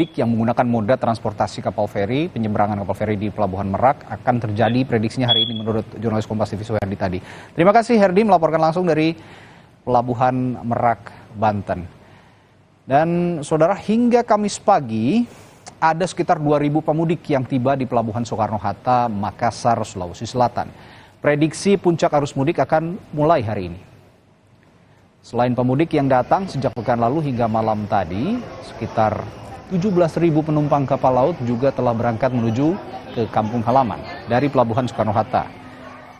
pemudik yang menggunakan moda transportasi kapal feri, penyeberangan kapal feri di Pelabuhan Merak akan terjadi prediksinya hari ini menurut jurnalis Kompas TV Suherdi tadi. Terima kasih Herdi melaporkan langsung dari Pelabuhan Merak, Banten. Dan saudara, hingga Kamis pagi ada sekitar 2.000 pemudik yang tiba di Pelabuhan Soekarno-Hatta, Makassar, Sulawesi Selatan. Prediksi puncak arus mudik akan mulai hari ini. Selain pemudik yang datang sejak pekan lalu hingga malam tadi, sekitar 17.000 penumpang kapal laut juga telah berangkat menuju ke kampung halaman dari Pelabuhan Soekarno-Hatta.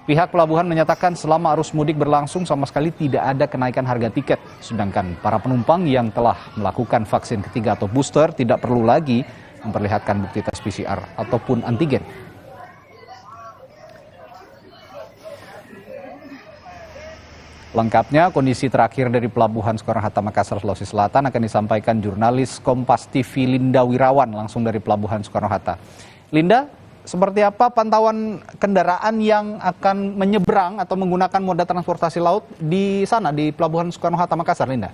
Pihak pelabuhan menyatakan selama arus mudik berlangsung sama sekali tidak ada kenaikan harga tiket, sedangkan para penumpang yang telah melakukan vaksin ketiga atau booster tidak perlu lagi memperlihatkan bukti tes PCR ataupun antigen. Lengkapnya, kondisi terakhir dari Pelabuhan Soekarno-Hatta, Makassar, Sulawesi Selatan akan disampaikan jurnalis Kompas TV Linda Wirawan langsung dari Pelabuhan Soekarno-Hatta. Linda, seperti apa pantauan kendaraan yang akan menyeberang atau menggunakan moda transportasi laut di sana, di Pelabuhan Soekarno-Hatta, Makassar, Linda?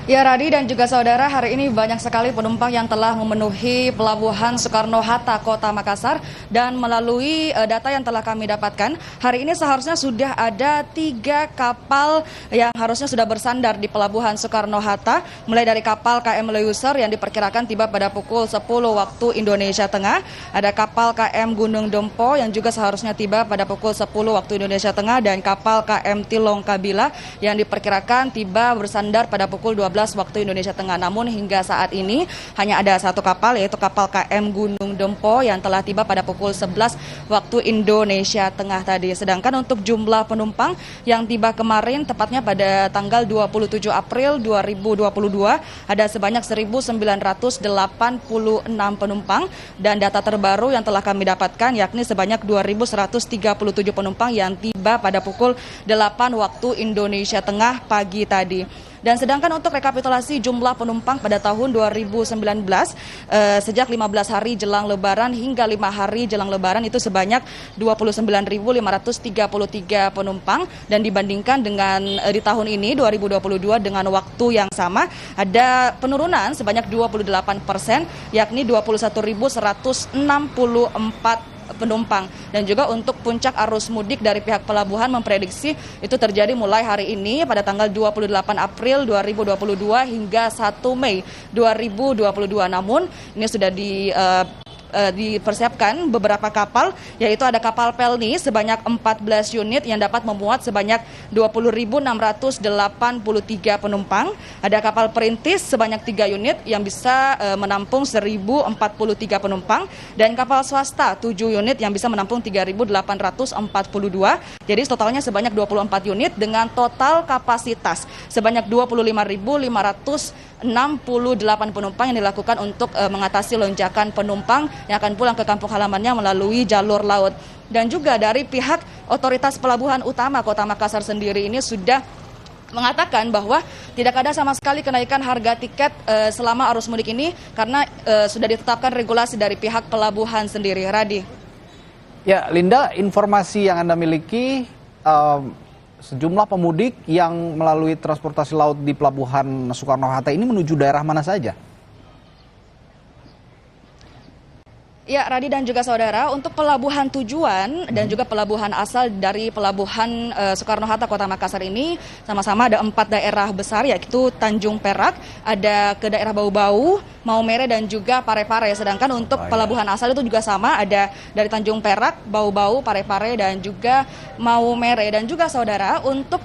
Ya Radi dan juga saudara, hari ini banyak sekali penumpang yang telah memenuhi Pelabuhan Soekarno-Hatta Kota Makassar, dan melalui data yang telah kami dapatkan, hari ini seharusnya sudah ada 3 kapal yang harusnya sudah bersandar di Pelabuhan Soekarno-Hatta, mulai dari kapal KM Leuser yang diperkirakan tiba pada pukul 10 waktu Indonesia Tengah, ada kapal KM Gunung Dempo yang juga seharusnya tiba pada pukul 10 waktu Indonesia Tengah, dan kapal KM Tilong Kabila yang diperkirakan tiba bersandar pada pukul 12 waktu Indonesia Tengah. Namun hingga saat ini hanya ada 1 kapal, yaitu kapal KM Gunung Dempo yang telah tiba pada pukul 11 waktu Indonesia Tengah tadi. Sedangkan untuk jumlah penumpang yang tiba kemarin, tepatnya pada tanggal 27 April 2022, ada sebanyak 1.986 penumpang, dan data terbaru yang telah kami dapatkan yakni sebanyak 2.137 penumpang yang tiba pada pukul 8 waktu Indonesia Tengah pagi tadi. Dan sedangkan untuk rekapitulasi jumlah penumpang pada tahun 2019, sejak 15 hari jelang Lebaran hingga 5 hari jelang Lebaran itu sebanyak 29.533 penumpang, dan dibandingkan dengan di tahun ini 2022 dengan waktu yang sama ada penurunan sebanyak 28%, yakni 21.164 penumpang. Dan juga untuk puncak arus mudik dari pihak pelabuhan memprediksi itu terjadi mulai hari ini pada tanggal 28 April 2022 hingga 1 Mei 2022. Namun ini sudah dipersiapkan beberapa kapal, yaitu ada kapal Pelni sebanyak 14 unit yang dapat memuat sebanyak 20.683 penumpang, ada kapal Perintis sebanyak 3 unit yang bisa menampung 1.043 penumpang, dan kapal swasta 7 unit yang bisa menampung 3.842. Jadi totalnya sebanyak 24 unit dengan total kapasitas sebanyak 25.568 penumpang yang dilakukan untuk mengatasi lonjakan penumpang yang akan pulang ke kampung halamannya melalui jalur laut. Dan juga dari pihak otoritas pelabuhan utama Kota Makassar sendiri ini sudah mengatakan bahwa tidak ada sama sekali kenaikan harga tiket selama arus mudik ini karena sudah ditetapkan regulasi dari pihak pelabuhan sendiri. Radi. Ya, Linda, informasi yang Anda miliki, sejumlah pemudik yang melalui transportasi laut di Pelabuhan Soekarno-Hatta ini menuju daerah mana saja? Ya, Radi dan juga saudara, untuk pelabuhan tujuan dan juga pelabuhan asal dari Pelabuhan Soekarno-Hatta Kota Makassar ini sama-sama ada 4 daerah besar, yaitu Tanjung Perak, ada ke daerah Bau-Bau, Maumere, dan juga Parepare. Sedangkan untuk pelabuhan asal itu juga sama, ada dari Tanjung Perak, Bau-Bau, Parepare, dan juga Maumere. Dan juga saudara, untuk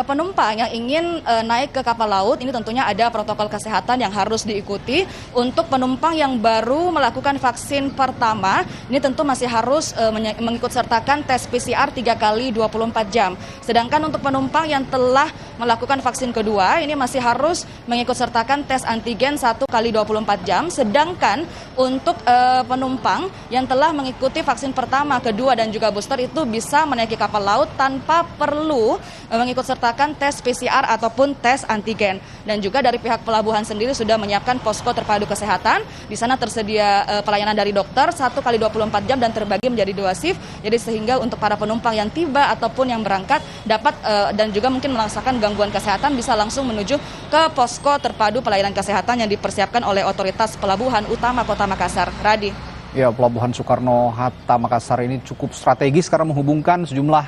penumpang yang ingin naik ke kapal laut, ini tentunya ada protokol kesehatan yang harus diikuti. Untuk penumpang yang baru melakukan vaksin pertama, ini tentu masih harus mengikut sertakan tes PCR 3 kali 24 jam. Sedangkan untuk penumpang yang telah melakukan vaksin kedua, ini masih harus mengikut sertakan tes antigen 1 kali 24 jam. Sedangkan untuk penumpang yang telah mengikuti vaksin pertama, kedua, dan juga booster itu bisa menaiki kapal laut tanpa perlu mengikut sertakan tes PCR ataupun tes antigen. Dan juga dari pihak pelabuhan sendiri sudah menyiapkan posko terpadu kesehatan. Di sana tersedia pelayanan dari dokter 1 kali 24 jam dan terbagi menjadi 2 shift. Jadi sehingga untuk para penumpang yang tiba ataupun yang berangkat dapat dan juga mungkin melaksanakan gangguan kesehatan bisa langsung menuju ke posko terpadu pelayanan kesehatan yang dipersiapkan oleh otoritas pelabuhan utama Kota Makassar. Radi. Ya, Pelabuhan Soekarno-Hatta Makassar ini cukup strategis karena menghubungkan sejumlah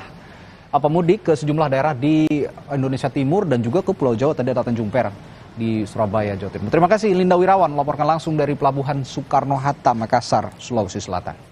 pemudik ke sejumlah daerah di Indonesia Timur dan juga ke Pulau Jawa, tadi ada Tanjung Perak di Surabaya, Jawa Timur. Terima kasih Linda Wirawan melaporkan langsung dari Pelabuhan Soekarno-Hatta Makassar, Sulawesi Selatan.